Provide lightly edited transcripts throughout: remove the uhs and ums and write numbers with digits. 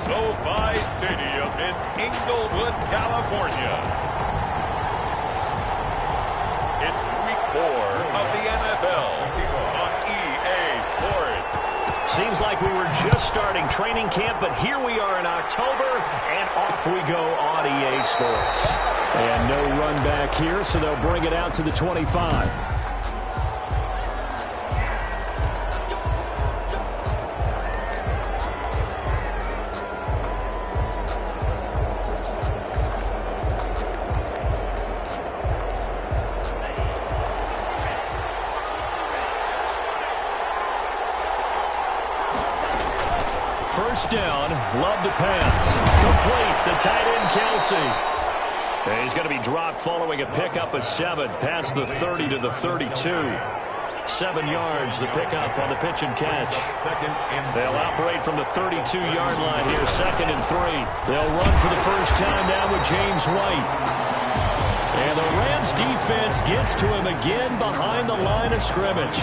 SoFi Stadium in Inglewood, California. It's week 4 of the NFL on EA Sports. Seems like we were just starting training camp, but here we are in October, and off we go on EA Sports. And no run back here, so they'll bring it out to the 25. First down, Love to pass. Complete, the tight end, Kelsey. And he's going to be dropped following a pickup of 7, past the 30 to the 32. 7 yards, the pickup on the pitch and catch. They'll operate from the 32-yard line here, 2nd and 3. They'll run for the first time now with James White. And the Rams defense gets to him again behind the line of scrimmage.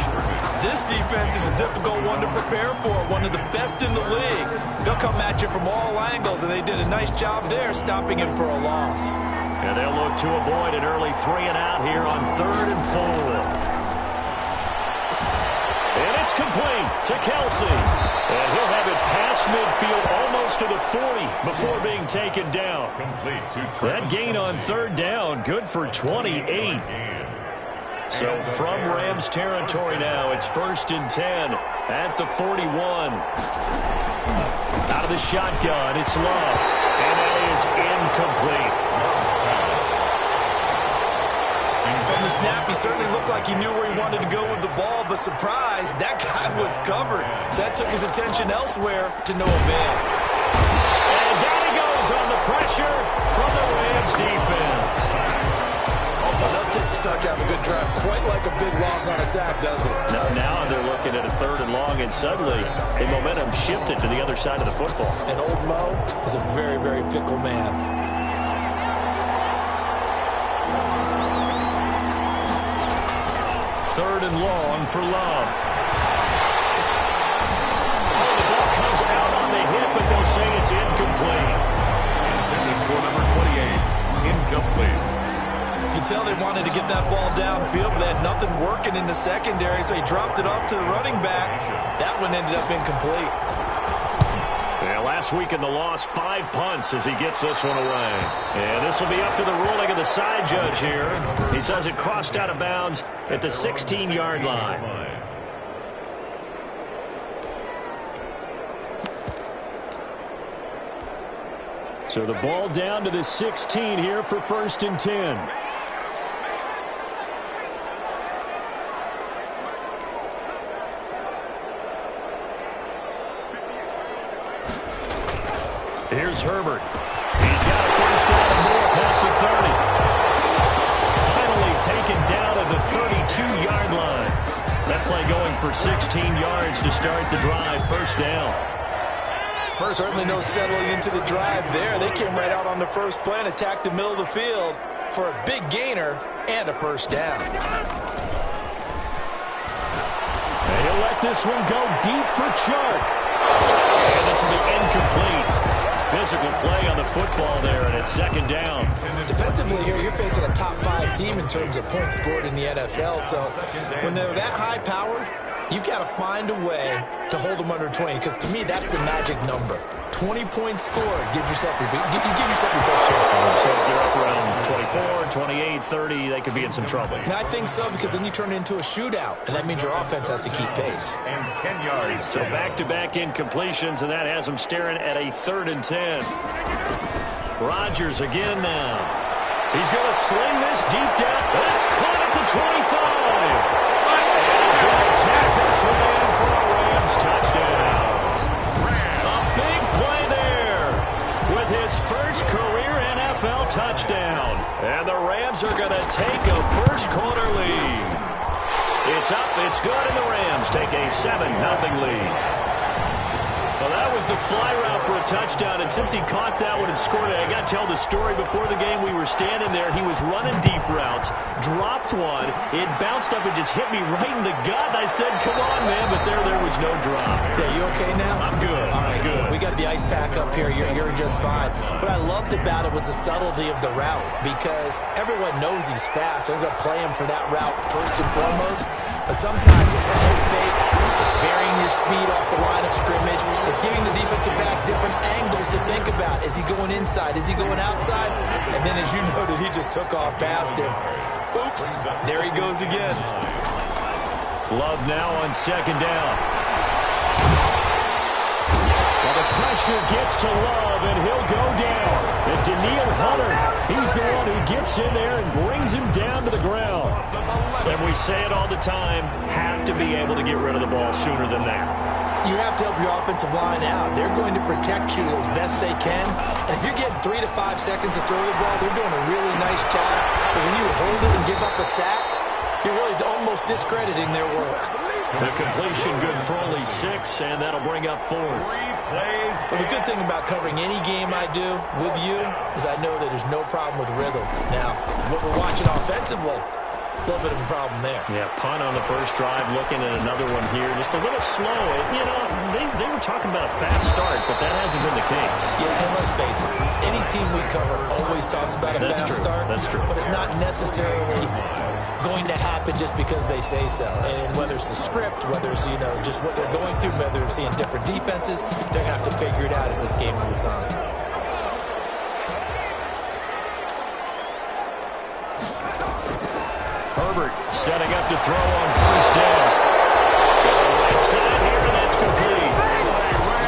This defense is a difficult one to prepare for, one of the best in the league. They'll come at you from all angles, and they did a nice job there stopping him for a loss. And they'll look to avoid an early 3-and-out here on 3rd and 4. And it's complete to Kelsey. And he'll have it past midfield almost to the 40 before being taken down. That gain on 3rd down, good for 28. So from Rams territory now, it's 1st and 10 at the 41. Out of the shotgun, it's Love. And that is incomplete. From the snap, he certainly looked like he knew where he wanted to go with the ball, but surprise, that guy was covered. So that took his attention elsewhere to no avail. And down he goes on the pressure from the Rams defense. Well, that takes a start to have a good drive. Quite like a big loss on a sack, does it? Now they're looking at a 3rd and long, and suddenly the momentum shifted to the other side of the football. And old Mo is a very, very fickle man. 3rd and long for Love. Oh, the ball comes out on the hit, but they'll say it's incomplete. Intended for number 28, incomplete. You can tell they wanted to get that ball downfield, but they had nothing working in the secondary, so he dropped it off to the running back. That one ended up incomplete. Yeah, last week in the loss, 5 punts as he gets this one away. And this will be up to the ruling of the side judge here. He says it crossed out of bounds at the 16-yard line. So the ball down to the 16 here for 1st and 10. Here's Herbert. He's got a first down and more past the 30. Finally taken down at the 32-yard line. That play going for 16 yards to start the drive. First down. Certainly no settling into the drive there. They came right out on the first play and attacked the middle of the field for a big gainer and a first down. And he'll let this one go deep for Chark. And this will be incomplete. Physical play on the football there, and it's 2nd down. Defensively here, you're facing a top 5 team in terms of points scored in the NFL. So when they're that high-powered, you've got to find a way to hold them under 20, because to me, that's the magic number. 20 points scored gives yourself your best chance to win. So if they're up around 24, 28, 30, they could be in some trouble. And I think so, because then you turn it into a shootout, and that means your offense has to keep pace. And 10 yards. So back-to-back incompletions, and that has them staring at a 3rd and 10. Rodgers again now. He's going to sling this deep down. That's caught at the 25. And he's going to tap this one in for a Rams touchdown. A big play there with his first career NFL touchdown. And the Rams are going to take a first-quarter lead. It's up, it's good, and the Rams take a 7-0 lead. Well, that was the fly route for a touchdown, and since he caught that one and scored it, I got to tell the story. Before the game, we were standing there. He was running deep routes, dropped one. It bounced up and just hit me right in the gut. I said, come on, man, but there was no drop. Yeah, you okay now? I'm good. All right, good. We got the the ice pack up here, you're just fine. What I loved about it was the subtlety of the route, because everyone knows he's fast. They're going to play him for that route first and foremost. But sometimes it's a head fake. It's varying your speed off the line of scrimmage. It's giving the defensive back different angles to think about. Is he going inside? Is he going outside? And then, as you noted, he just took off past him. Oops, there he goes again. Love now on second down. Well, the pressure gets to Love, and he'll go down. And Daniil Hunter, he's the one who gets in there and brings him down to the ground. And we say it all the time, have to be able to get rid of the ball sooner than that. You have to help your offensive line out. They're going to protect you as best they can. And if you're getting 3 to 5 seconds to throw the ball, they're doing a really nice job. But when you hold it and give up a sack, you're really almost discrediting their work. The completion good for only 6, and that'll bring up 4th. Well, the good thing about covering any game I do with you is I know that there's no problem with rhythm. Now, what we're watching offensively, a little bit of a problem there. Yeah, punt on the first drive, looking at another one here. Just a little slow. You know, they were talking about a fast start, but that hasn't been the case. Yeah, and let's face it, any team we cover always talks about a fast start. That's true. But it's not necessarily going to happen just because they say so. And whether it's the script, whether it's, you know, just what they're going through, whether they're seeing different defenses, they're going to have to figure it out as this game moves on. Herbert setting up to throw on first down. Right side here, and that's complete.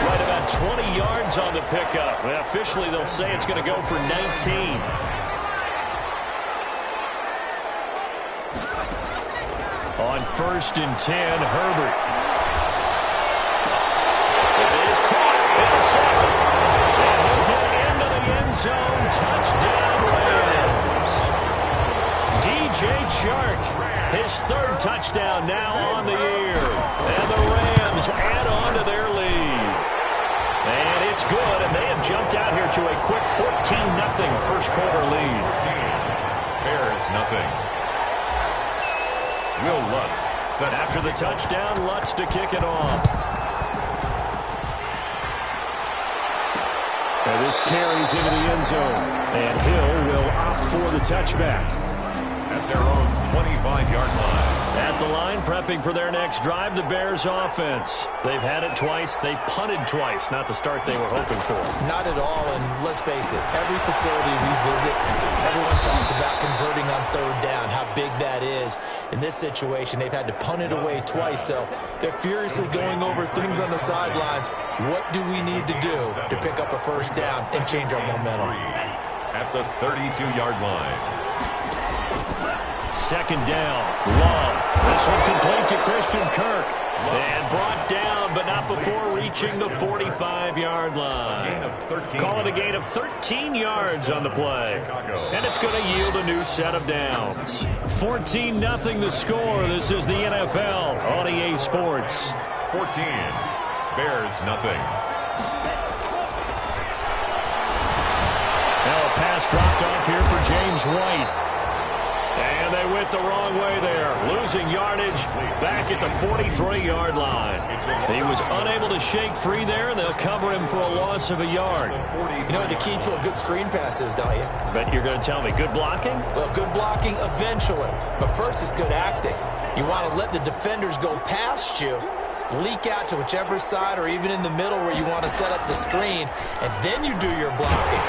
Right about 20 yards on the pickup. Well, officially, they'll say it's going to go for 19. On first and 10, Herbert. It is caught in the second. And he'll get into the end zone. Touchdown, Rams. DJ Chark, his 3rd touchdown now on the year. And the Rams add on to their lead. And it's good, and they have jumped out here to a quick 14-0 first quarter lead. Bears nothing. Will Lutz set after the touchdown. Lutz to kick it off. And this carries into the end zone. And Hill will opt for the touchback. At their own 25-yard line. At the line, prepping for their next drive, the Bears offense. They've had it twice. They've punted twice. Not the start they were hoping for. Not at all, and let's face it, every facility we visit, everyone talks about converting on 3rd down, how big that is. In this situation, they've had to punt it away twice, so they're furiously going over things on the sidelines. What do we need to do to pick up a first down and change our momentum? At the 32-yard line. Second down, Love. This one complete to Christian Kirk. And brought down, but not before reaching the 45-yard line. Call it a gain of 13 yards on the play. And it's going to yield a new set of downs. 14-0 the score. This is the NFL on EA Sports. 14. Bears nothing. Now a pass dropped off here for James White. And they went the wrong way there. Losing yardage back at the 43-yard line. He was unable to shake free there, and they'll cover him for a loss of a yard. You know what the key to a good screen pass is, don't you? Bet you're going to tell me good blocking? Well, good blocking eventually. But first, it's good acting. You want to let the defenders go past you, leak out to whichever side or even in the middle where you want to set up the screen, and then you do your blocking.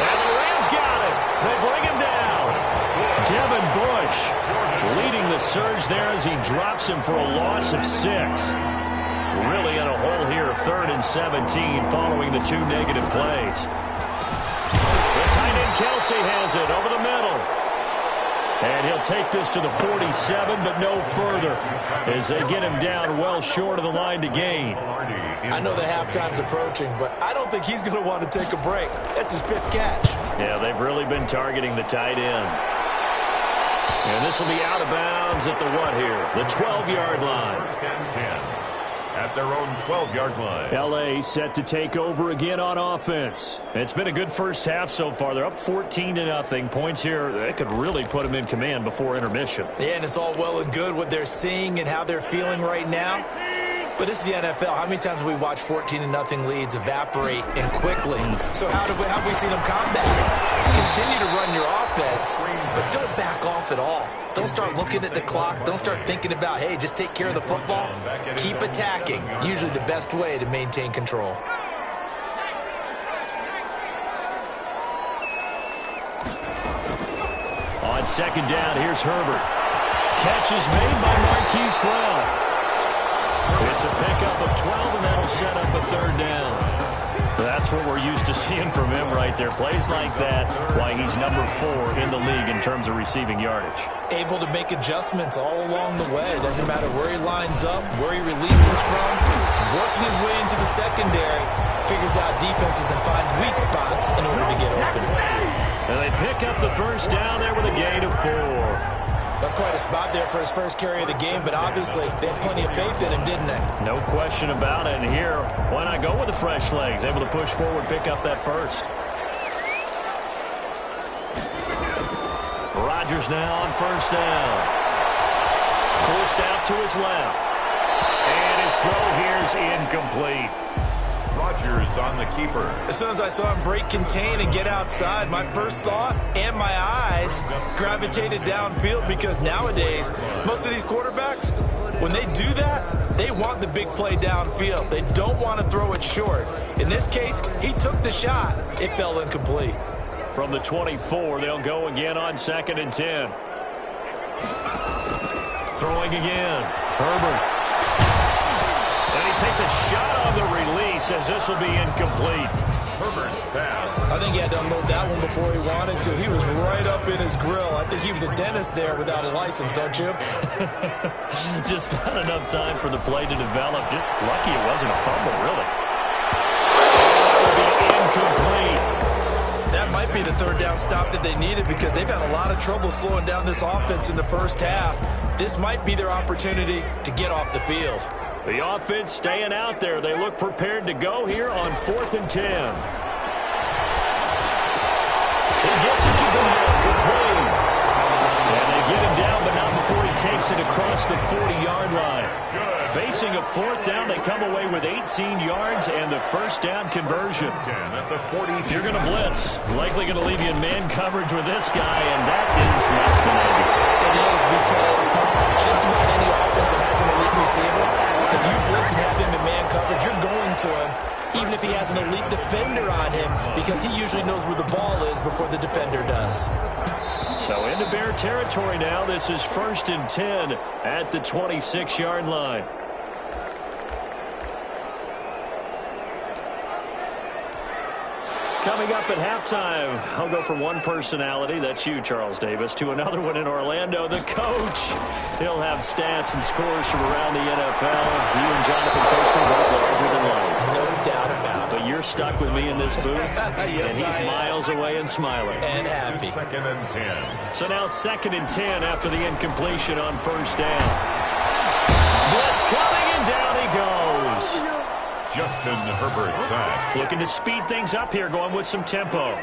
And the Rams got it. They bring him down. Devin Bush leading the surge there as he drops him for a loss of 6. Really in a hole here, 3rd and 17 following the 2 negative plays. The tight end Kelsey has it over the middle. And he'll take this to the 47, but no further as they get him down well short of the line to gain. I know the halftime's approaching, but I don't think he's going to want to take a break. That's his 5th catch. Yeah, they've really been targeting the tight end. And this will be out of bounds at the what here? The 12-yard line. First and 10. At their own 12-yard line. L.A. set to take over again on offense. It's been a good first half so far. They're up 14-0. Points here, that could really put them in command before intermission. Yeah, and it's all well and good what they're seeing and how they're feeling right now. But this is the NFL. How many times have we watched 14-0 leads evaporate and quickly? So how have we seen them combat it? Continue to run your offense, but don't back off at all. Don't start looking at the clock. Don't start thinking about, hey, just take care of the football. Keep attacking. Usually the best way to maintain control. On second down, here's Herbert. Catch is made by Marquise Brown. It's a pickup of 12, and that'll set up a third down. That's what we're used to seeing from him right there. Plays like that, why he's number 4 in the league in terms of receiving yardage. Able to make adjustments all along the way. Doesn't matter where he lines up, where he releases from. Working his way into the secondary, figures out defenses and finds weak spots in order to get open. And they pick up the first down there with a gain of 4. That's quite a spot there for his first carry of the game, but obviously they had plenty of faith in him, didn't they? No question about it. And here, why not go with the fresh legs? Able to push forward, pick up that first. Rodgers now on first down. Forced out to his left. And his throw here's incomplete. Rodgers on the keeper. As soon as I saw him break contain and get outside, my first thought and my eyes gravitated downfield, because nowadays, most of these quarterbacks, when they do that, they want the big play downfield. They don't want to throw it short. In this case, he took the shot. It fell incomplete. From the 24, they'll go again on 2nd and 10. Throwing again. Herbert. And he takes a shot on the release, as this will be incomplete. Herbert's pass. I think he had to unload that one before he wanted to. He was right up in his grill. I think he was a dentist there without a license, don't you? Just not enough time for the play to develop. Just lucky it wasn't a fumble, really. It'll be incomplete. That might be the third down stop that they needed, because they've had a lot of trouble slowing down this offense in the first half. This might be their opportunity to get off the field. The offense staying out there. They look prepared to go here on 4th and 10. He gets it to Brown, complete. And they get him down, but not before he takes it across the 40-yard line. Facing a 4th down, they come away with 18 yards and the first down conversion. If you're going to blitz, likely going to leave you in man coverage with this guy, and that is less than ideal. It is, because just about any offense that has an elite receiver, if you blitz and have him in man coverage, you're going to him, even if he has an elite defender on him, because he usually knows where the ball is before the defender does. So into Bear territory now. This is 1st and 10 at the 26-yard line. Coming up at halftime, I'll go from one personality, that's you, Charles Davis, to another one in Orlando, the coach. He'll have stats and scores from around the NFL. You and Jonathan Coach were both larger than life. No doubt about it. But you're stuck with me in this booth, Yes, and he's miles away and smiling. And happy. 2nd and 10. So now 2nd and 10 after the incompletion on first down. Blitz coming, and down he goes. Justin Herbert sack. Looking to speed things up here, going with some tempo.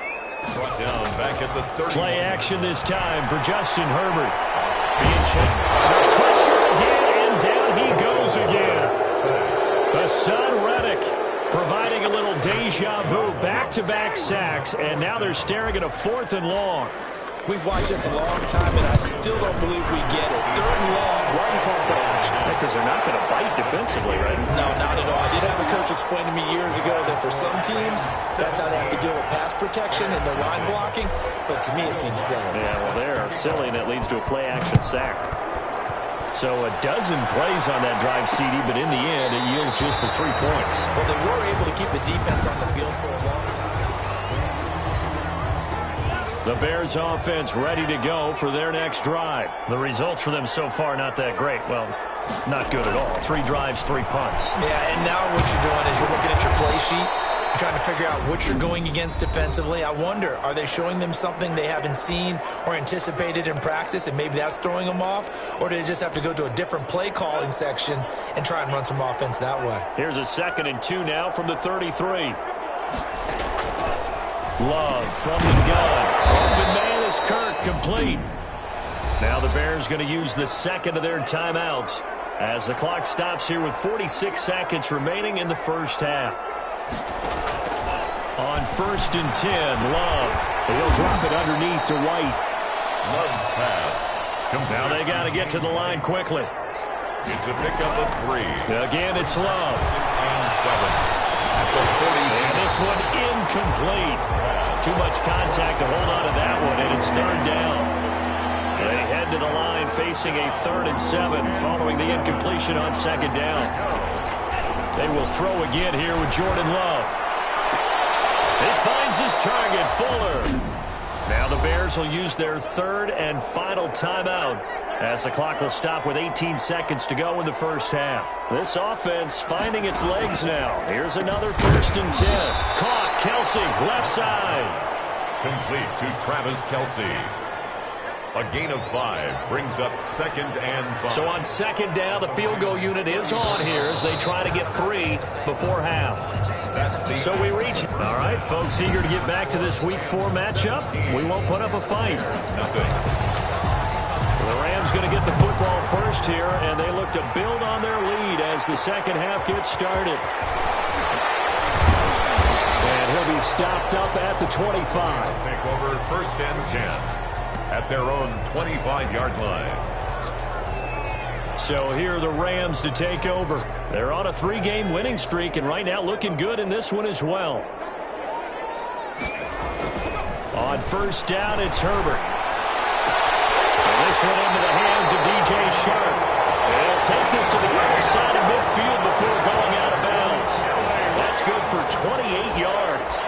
Brought down back at the 30. Play action this time for Justin Herbert. Being checked. Pressure again, and down he goes again. Hassan Reddick providing a little deja vu. Back-to-back sacks, and now they're staring at a 4th and long. We've watched this a long time, and I still don't believe we get it. 3rd and long. Why are you calling play action? Because they're not going to bite defensively, right? No, not at all. I did have a coach explain to me years ago that for some teams, that's how they have to deal with pass protection and the line blocking. But to me, it seems silly. Yeah, well, they're silly, and it leads to a play-action sack. So a dozen plays on that drive, CD, but in the end, it yields just the 3 points. Well, they were able to keep the defense on the field for a long time. The Bears offense ready to go for their next drive. The results for them so far not that great. Well, not good at all. 3 drives, 3 punts. Yeah, and now what you're doing is you're looking at your play sheet. You're trying to figure out what you're going against defensively. I wonder, are they showing them something they haven't seen or anticipated in practice, and maybe that's throwing them off? Or do they just have to go to a different play calling section and try and run some offense that way? Here's a 2nd and 2 now from the 33. Love from the gun. Open man is Kirk, complete. Now the Bears going to use the 2nd of their timeouts. as the clock stops here with 46 seconds remaining in the first half. On 1st and 10, Love. He'll drop it underneath to White. Love's pass. Now they got to get to the line quickly. It's a pickup of 3. Again, it's Love. And 7. At the 40. And this one incomplete. Too much contact to hold on to that one, and it's 3rd down. They head to the line facing a 3rd and 7 following the incompletion on 2nd down. They will throw again here with Jordan Love. He finds his target, Fuller. Now the Bears will use their 3rd and final timeout as the clock will stop with 18 seconds to go in the first half. This offense finding its legs now. Here's another 1st and 10. Caught, Kelsey, left side. Complete to Travis Kelsey. A gain of 5 brings up 2nd and 5. So on 2nd down, the field goal unit is on here as they try to get 3 before half. So we reach. All right, folks, eager to get back to this Week 4 matchup. We won't put up a fight. Nothing. The Rams going to get the football first here, and they look to build on their lead as the second half gets started. And he'll be stopped up at the 25. Take over 1st and 10. At their own 25-yard line. So here are the Rams to take over. They're on a 3-game winning streak, and right now looking good in this one as well. On 1st down, it's Herbert. And this one into the hands of DJ Shark. They'll take this to the other side of midfield before going out of bounds. That's good for 28 yards.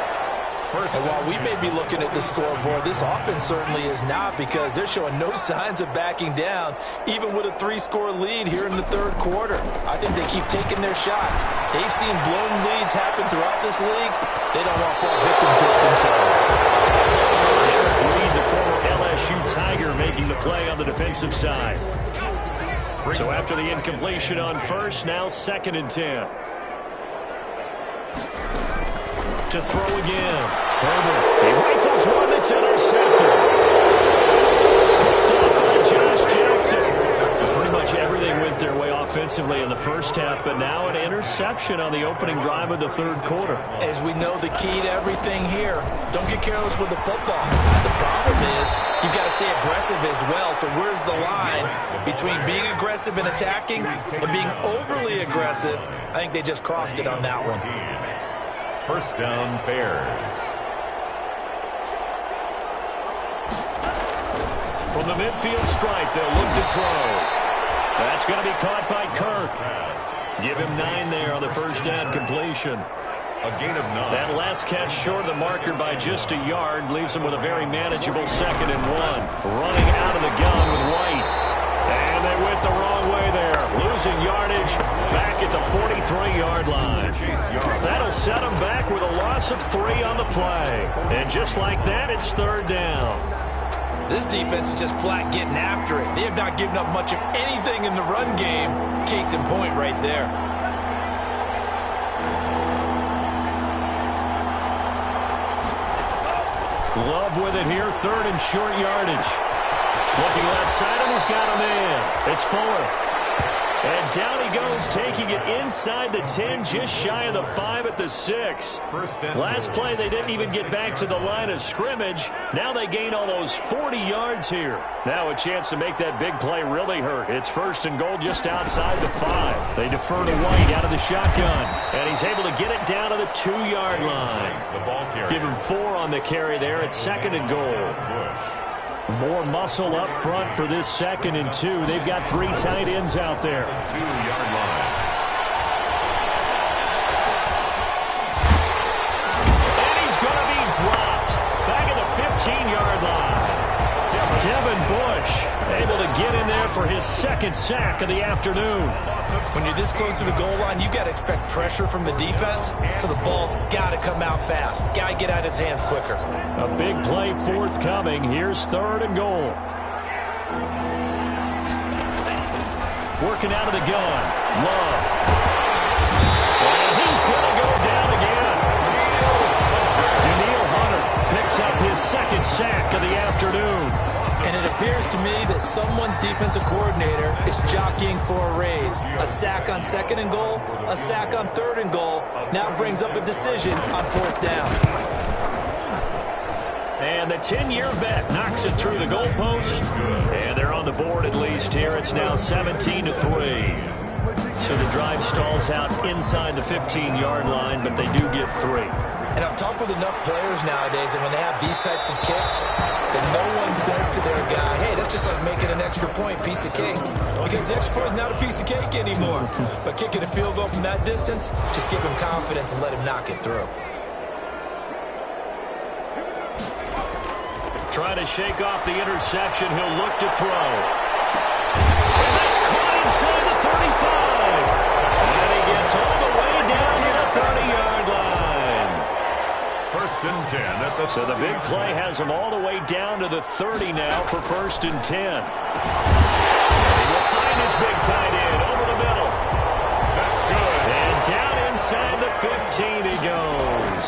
And while we may be looking at the scoreboard, this offense certainly is not, because they're showing no signs of backing down, even with a 3-score lead here in the 3rd quarter. I think they keep taking their shots. They've seen blown leads happen throughout this league. They don't want to fall victim to it themselves. Eric Reed, the former LSU Tiger, making the play on the defensive side. So after the incompletion on 1st, now 2nd and 10. To throw again. Herbert. He rifles one that's intercepted. Picked up by Josh Jackson. Pretty much everything went their way offensively in the first half, but now an interception on the opening drive of the 3rd quarter. As we know, the key to everything here, don't get careless with the football. The problem is you've got to stay aggressive as well. So where's the line between being aggressive and attacking and being overly aggressive? I think they just crossed it on that one. 1st down, Bears. From the midfield stripe, they'll look to throw. That's going to be caught by Kirk. Give him 9 there on the 1st down completion. A gain of 9. That last catch short of the marker by just a yard leaves him with a very manageable 2nd and 1. Running out of the gun with White. And they went the wrong way there. Losing yardage back at the 43-yard line. That'll set them back with a loss of 3 on the play. And just like that, it's 3rd down. This defense is just flat getting after it. They have not given up much of anything in the run game. Case in point right there. Love with it here, 3rd and short yardage. Looking left side, and he's got a man. It's Fuller. And down he goes, taking it inside the 10, just shy of the 5 at the 6. Last play, they didn't even get back to the line of scrimmage. Now they gain almost 40 yards here. Now a chance to make that big play really hurt. It's 1st and goal just outside the 5. They defer to White out of the shotgun. And he's able to get it down to the 2-yard line. Give him 4 on the carry there at 2nd and goal. More muscle up front for this 2nd and 2. They've got 3 tight ends out there. 2-yard line. And he's going to be dropped. Back at the 15-yard line. Devin Bush able to get in there for his 2nd sack of the afternoon. When you're this close to the goal line, you've got to expect pressure from the defense, so the ball's got to come out fast. Got to get out of his hands quicker. A big play forthcoming. Here's 3rd and goal. Working out of the gun. Love. And he's going to go down again. Daniil Hunter picks up his 2nd sack of the afternoon. And it appears to me that that someone's defensive coordinator is jockeying for a raise. A sack on 2nd and goal, a sack on 3rd and goal. Now brings up a decision on 4th down. And the 10-year bet knocks it through the goalpost. And they're on the board at least here. It's now 17-3. So the drive stalls out inside the 15-yard line, but they do get 3. And I've talked with enough players nowadays, and when they have these types of kicks, that no one says to their guy, hey, that's just like making an extra point, piece of cake. Because the extra point is not a piece of cake anymore. But kicking a field goal from that distance, just give him confidence and let him knock it through. Trying to shake off the interception. He'll look to throw. And that's caught inside the 35. And he gets all the way down to the 30-yard line. 1st and 10 at the So the big play has him all the way down to the 30 now for 1st and 10. And he will find his big tight end over the middle. That's good. And down inside the 15 he goes.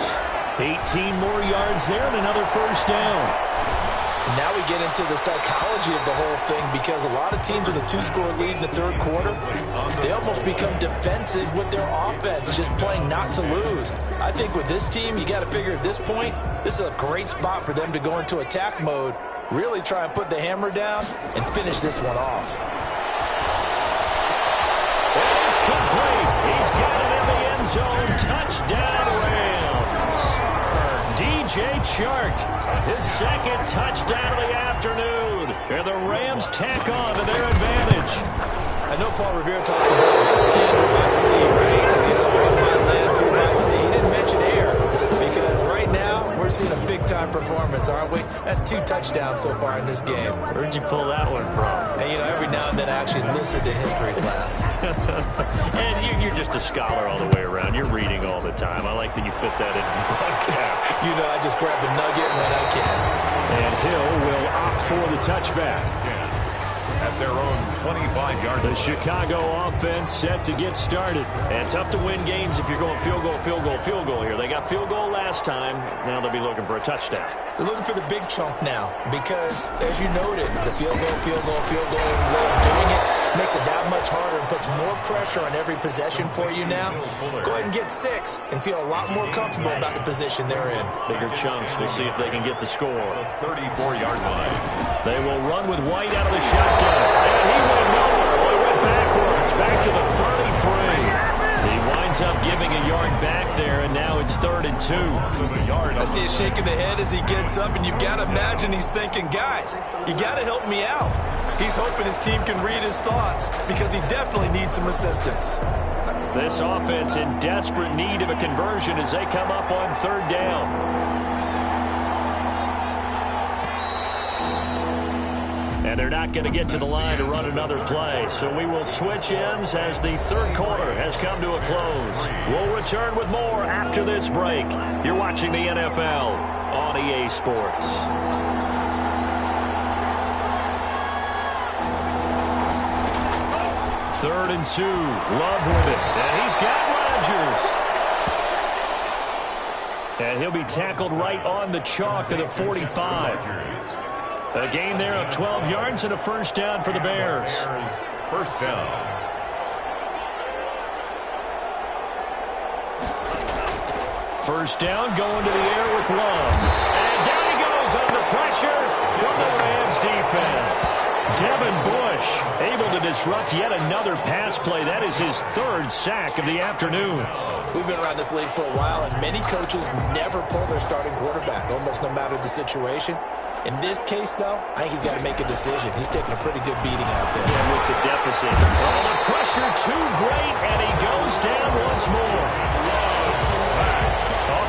18 more yards there and another 1st down. Now we get into the psychology of the whole thing, because a lot of teams with a 2-score lead in the 3rd quarter, they almost become defensive with their offense, just playing not to lose. I think with this team, you got to figure at this point, this is a great spot for them to go into attack mode, really try and put the hammer down and finish this one off. It's complete. He's got it in the end zone. Touchdown, Rams. DJ Chark, his 2nd touchdown of the afternoon. And the Rams tack on to their advantage. I know Paul Revere talked about land by sea, right? You know, 1 by land, 2 by sea. He didn't mention air, because right now we're seeing a big-time performance, aren't we? That's 2 touchdowns so far in this game. Where'd you pull that one from? And, you know, every now and then I actually listened in history class. And you're just a scholar all the way around. You're reading all the time. I like that you fit that into the broadcast. You know, I just grab a nugget when I can. And Hill will opt for the touchback. 10 at their own 25-yard line. The Chicago offense set to get started. And tough to win games if you're going field goal, field goal, field goal here. They got field goal last time. Now they'll be looking for a touchdown. They're looking for the big chunk now, because, as you noted, the field goal, field goal, field goal way of doing it makes it that much harder and puts more pressure on every possession for you now. Go ahead and get 6 and feel a lot more comfortable about the position they're in. Bigger chunks. We'll see if they can get the score. 34-yard line. They will run with White out of the shotgun. And he went nowhere. Well, he went backwards. Back to the 33. He winds up giving a yard back there, and now it's 3rd and 2. I see it shaking the head as he gets up, and you've got to imagine he's thinking, guys, you got to help me out. He's hoping his team can read his thoughts, because he definitely needs some assistance. This offense in desperate need of a conversion as they come up on 3rd down. And they're not going to get to the line to run another play. So we will switch ends as the 3rd quarter has come to a close. We'll return with more after this break. You're watching the NFL on EA Sports. Third and 2. Love with it. And he's got Rodgers. And he'll be tackled right on the chalk of the 45. A gain there of 12 yards and a 1st down for the Bears. 1st down. First down, going to the air with Love. And down he goes under pressure from the Rams defense. Devin Bush able to disrupt yet another pass play. That is his 3rd sack of the afternoon. We've been around this league for a while, and many coaches never pull their starting quarterback, almost no matter the situation. In this case, though, I think he's got to make a decision. He's taking a pretty good beating out there. Yeah, with the deficit. Oh, the pressure too great, and he goes down once more.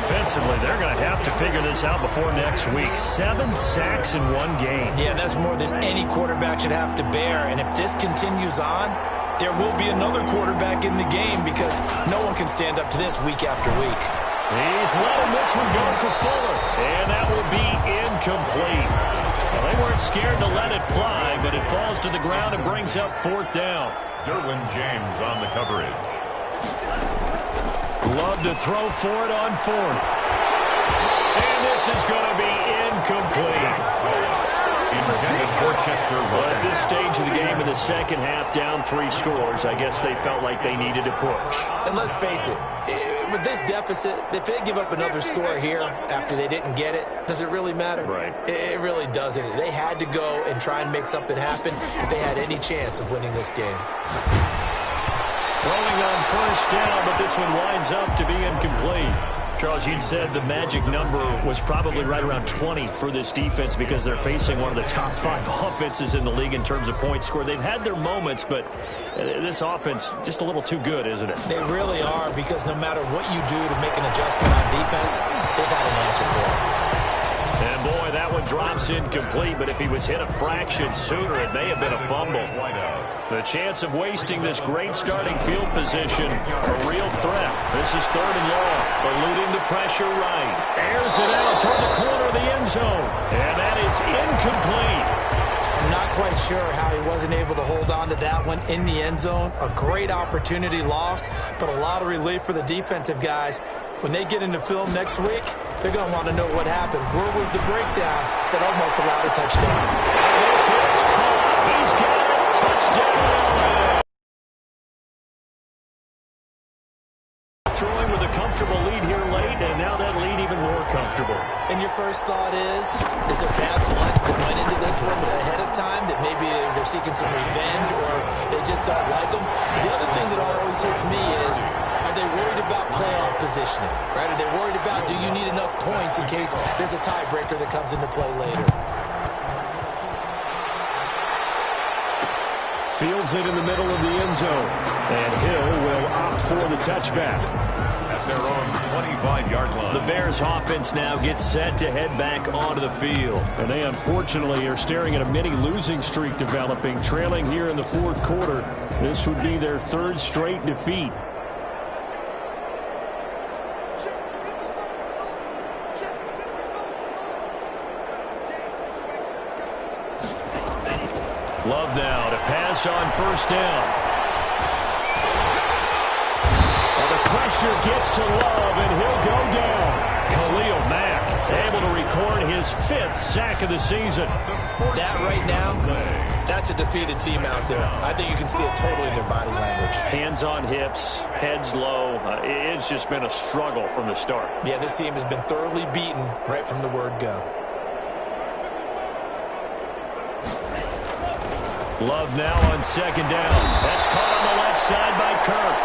Offensively, they're going to have to figure this out before next week. 7 sacks in 1 game. Yeah, that's more than any quarterback should have to bear. And if this continues on, there will be another quarterback in the game, because no one can stand up to this week after week. He's letting this one go for Fuller, and that will be incomplete. Well, they weren't scared to let it fly, but it falls to the ground and brings up 4th down. Derwin James on the coverage. Love to throw for it on 4th. And this is going to be incomplete. intended for Chester. Well, at this stage of the game in the second half, down 3 scores, I guess they felt like they needed to push. And let's face it, with this deficit, if they give up another score here after they didn't get it, does it really matter? Right. It really doesn't. They had to go and try and make something happen if they had any chance of winning this game. Throwing on first down, but this one winds up to be incomplete. Charles, you'd said the magic number was probably right around 20 for this defense because they're facing one of the top 5 offenses in the league in terms of points scored. They've had their moments, but this offense just a little too good, isn't it? They really are, because no matter what you do to make an adjustment on defense, they've had an answer for it. And boy, that one drops incomplete, but if he was hit a fraction sooner, it may have been a fumble. The chance of wasting this great starting field position, a real threat. This is 3rd and long, eluding the pressure right. Airs it out toward the corner of the end zone, and that is incomplete. I'm not quite sure how he wasn't able to hold on to that one in the end zone. A great opportunity lost, but a lot of relief for the defensive guys. When they get into film next week, they're going to want to know what happened. Where was the breakdown that almost allowed a touchdown? This is caught. He's got it. Touchdown. Throwing with a comfortable lead here late, and now that lead even more comfortable. And your first thought is there bad blood that went into this one ahead of time, that maybe they're seeking some revenge or they just don't like them? But the other thing that always hits me is, are they worried about playoff positioning, right? Are they worried about, do you need enough points in case there's a tiebreaker that comes into play later? Fields it in the middle of the end zone. And Hill will opt for the touchback. At their own 25-yard line. The Bears offense now gets set to head back onto the field. And they unfortunately are staring at a mini losing streak developing, trailing here in the 4th quarter. This would be their 3rd straight defeat. Love now to pass on first down. Well, the pressure gets to Love, and he'll go down. Khalil Mack able to record his 5th sack of the season. That right now, that's a defeated team out there. I think you can see it totally in their body language. Hands on hips, heads low. It's just been a struggle from the start. Yeah, this team has been thoroughly beaten right from the word go. Love now on second down. That's caught on the left side by Kirk.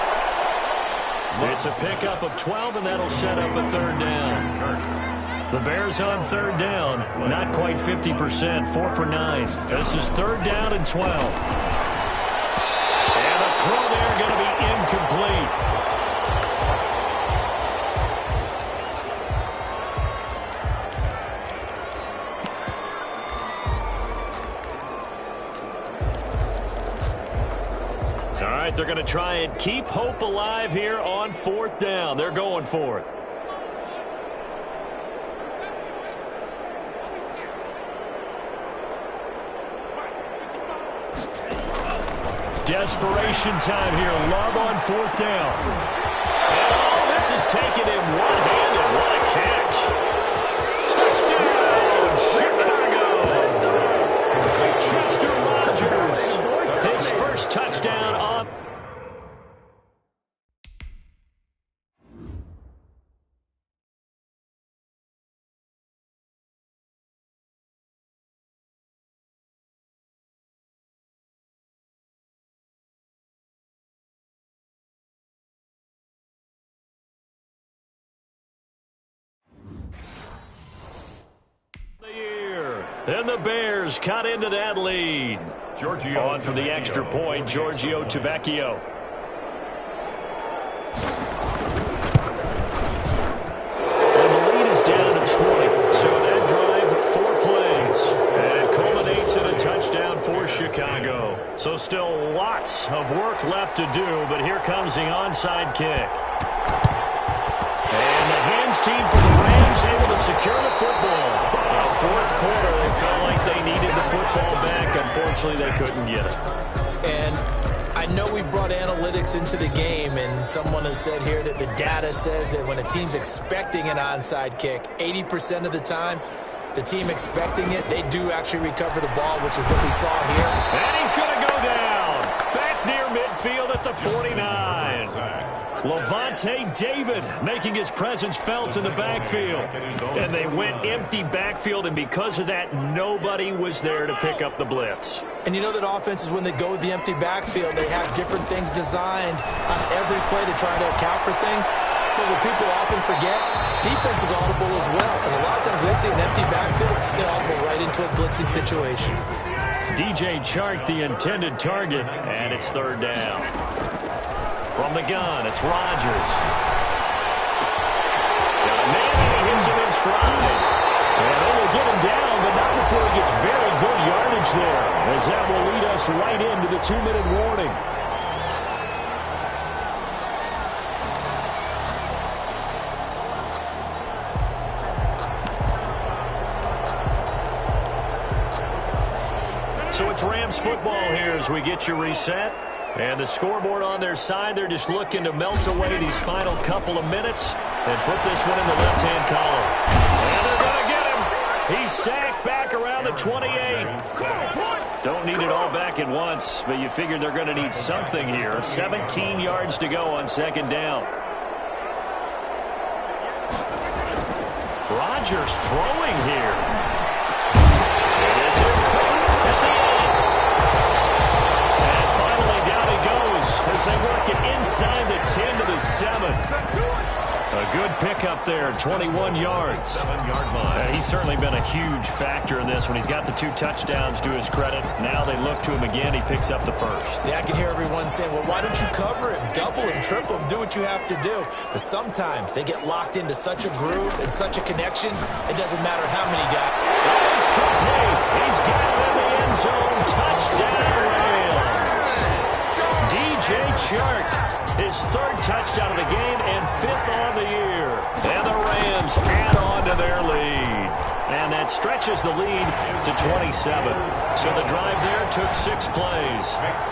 It's a pickup of 12, and that'll set up a 3rd down. The Bears on 3rd down. Not quite 50%, 4 for 9. This is 3rd down and 12. And the throw there going to be incomplete. They're going to try and keep hope alive here on 4th down. They're going for it. Desperation time here. Love on 4th down. Oh, this is taking him one-handed. What a catch. Touchdown, Chicago. Chester Rogers. His first touchdown on. And the Bears cut into that lead. Giorgio on for the extra point, Giorgio Tavecchio. And the lead is down to 20. So that drive, 4 plays. And it culminates in a touchdown for Chicago. So still lots of work left to do, but here comes the onside kick. And the hands team for the Rams able to secure the football. 4th quarter, they felt like they needed the football back. Unfortunately, they couldn't get it. And I know we brought analytics into the game, and someone has said here that the data says that when a team's expecting an onside kick, 80% of the time, the team expecting it, they do actually recover the ball, which is what we saw here. And he's going to go down. Back near midfield at the 49. Levante David making his presence felt in the backfield. And they went empty backfield, and because of that, nobody was there to pick up the blitz. And you know that offenses, when they go with the empty backfield, they have different things designed on every play to try to account for things. But what people often forget, defense is audible as well. And a lot of times they see an empty backfield, they audible right into a blitzing situation. DJ Chark, the intended target, and it's third down. From the gun, it's Rodgers. Got a man, and he hits him in stride. And they will get him down, but not before he gets very good yardage there, as that will lead us right into the 2-minute warning. So it's Rams football here as we get you reset. And the scoreboard on their side, they're just looking to melt away these final couple of minutes and put this one in the left-hand column. And they're going to get him. He's sacked back around the 28. Don't need it all back at once, but you figure they're going to need something here. 17 yards to go on second down. Rodgers throwing here. This is caught at the end. And finally down he goes as they work it inside the 10 to the 7. A good pickup there, 21 yards. 7-yard line. He's certainly been a huge factor in this when he's got the 2 touchdowns to his credit. Now they look to him again. He picks up the first. Yeah, I can hear everyone saying, well, why don't you cover him, double him, triple him, do what you have to do. But sometimes they get locked into such a groove and such a connection, it doesn't matter how many guys. Oh, it's complete. He's got it in the end zone. Touchdown, Rams. DJ Chark, his 3rd touchdown of the game and 5th on the year. And the Rams add on to their lead. And that stretches the lead to 27. So the drive there took 6 plays.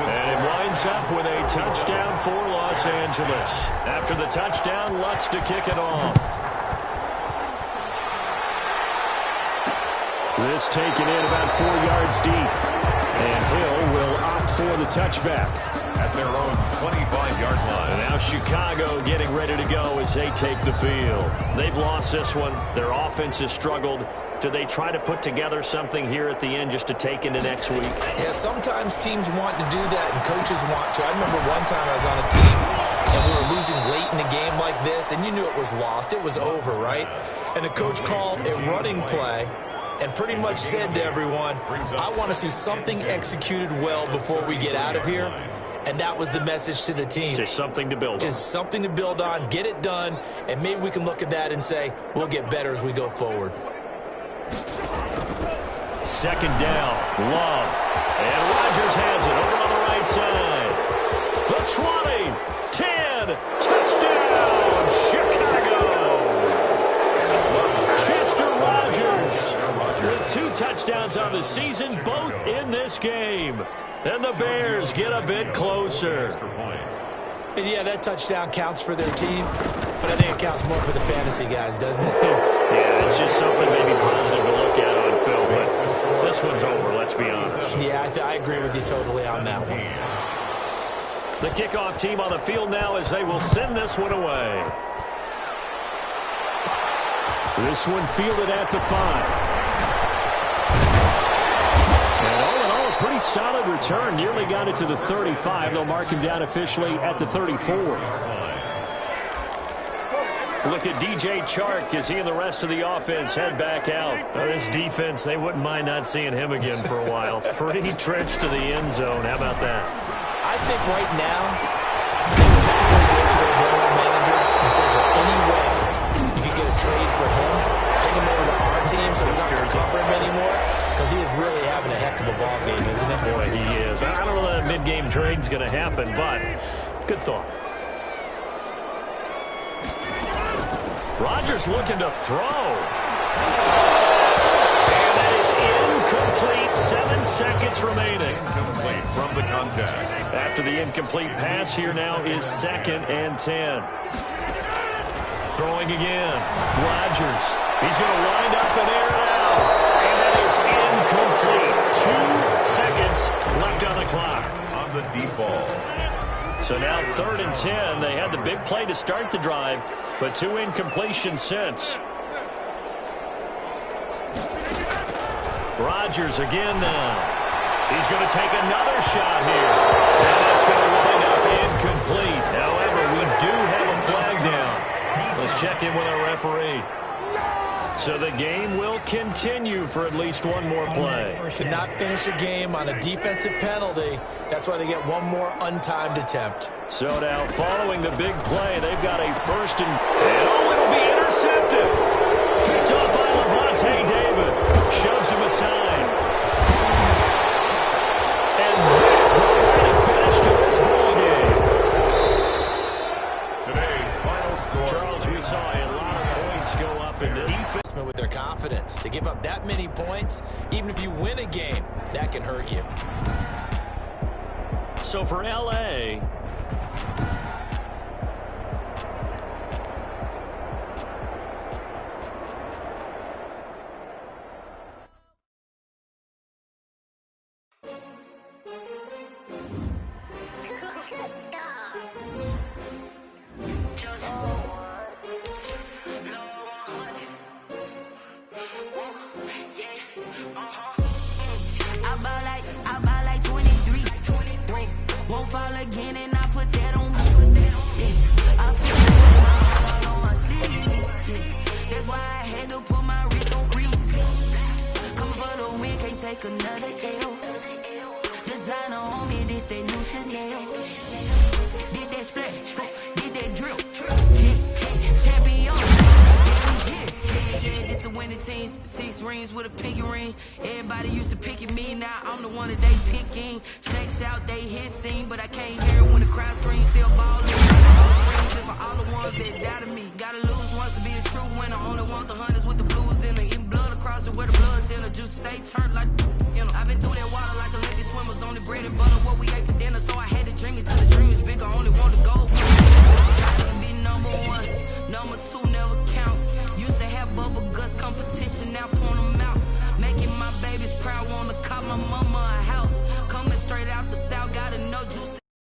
And it winds up with a touchdown for Los Angeles. After the touchdown, Lutz to kick it off. This taken in about 4 yards deep. And Hill will opt for the touchback. At their own 25-yard line. And now Chicago getting ready to go as they take the field. They've lost this one. Their offense has struggled. Do they try to put together something here at the end just to take into next week? Yeah, sometimes teams want to do that and coaches want to. I remember one time I was on a team and we were losing late in a game like this, and you knew it was lost. It was over, right? And the coach called a running play and pretty much said to everyone, I want to see something executed well before we get out of here. And that was the message to the team. Just something to build on. Just something to build on, get it done, and maybe we can look at that and say, we'll get better as we go forward. Second down, Love. And Rodgers has it over on the right side. The 20, 10, touchdown, Chicago. Chester Rodgers with 2 touchdowns on the season, both in this game. And the Bears get a bit closer. And yeah, that touchdown counts for their team, but I think it counts more for the fantasy guys, doesn't it? Yeah, it's just something maybe positive to look at on film, but this one's over, let's be honest. Yeah, I agree with you totally on that one. The kickoff team on the field now as they will send this one away. This one fielded at the 5. Pretty solid return. Nearly got it to the 35. They'll mark him down officially at the 34. Look at DJ Chark as he and the rest of the offense head back out. This defense, they wouldn't mind not seeing him again for a while. 3 trips to the end zone. How about that? I think right now, they would probably go to their general manager and say, is there any way you could get a trade for him? Send him over to our team so we don't have to cover him anymore? Because he is really having a heck of a ball game, isn't he? Boy, he is. I don't know that mid-game trade's going to happen, but good thought. Rodgers looking to throw. And that is incomplete. 7 seconds remaining. Incomplete from the contact. After the incomplete pass, here now is 2nd and 10. Throwing again. Rodgers. He's going to wind up and air it out. is incomplete. 2 seconds left on the clock. On the deep ball. So now 3rd and 10. They had the big play to start the drive, but 2 incompletions since. Rodgers again now. He's going to take another shot here. And that's going to wind up incomplete. However, we do have a flag down. Let's check in with our referee. So the game will continue for at least one more play. To not finish a game on a defensive penalty, that's why they get one more untimed attempt. So now, following the big play, they've got a 1st and oh, it'll be intercepted. Picked up by Levante David. Shoves him aside. And that will really finish to this ball game. Today's final score. Charles, we saw a lot of points go up in the defense. With their confidence, to give up that many points, even if you win a game, that can hurt you. So for LA, I buy like 23. Won't fall again, and I put that on me. Yeah. I feel like all on my sleeve. Yeah. That's why I had to put my wrist on freeze. Coming for the win, can't take another L. Designer on me, this that new Chanel. Did that splash, did that drill. Champion. Yeah, this the winning team. 6 rings with a pinky ring. Everybody used to pick at me, now I'm the one that they picking. Snakes out, they hit scene, but I can't hear it when the crowd screams. Still ballin'. Just for all the ones that doubted me. Gotta lose once to be a true winner. Only want the hunters with the blues in it. Eating blood across it where the blood thinner. Just stay turned like, you know. I've been through that water like Olympic swimmers. Only bread and butter what we ate for dinner, so I had to dream it till the dream is bigger. Only one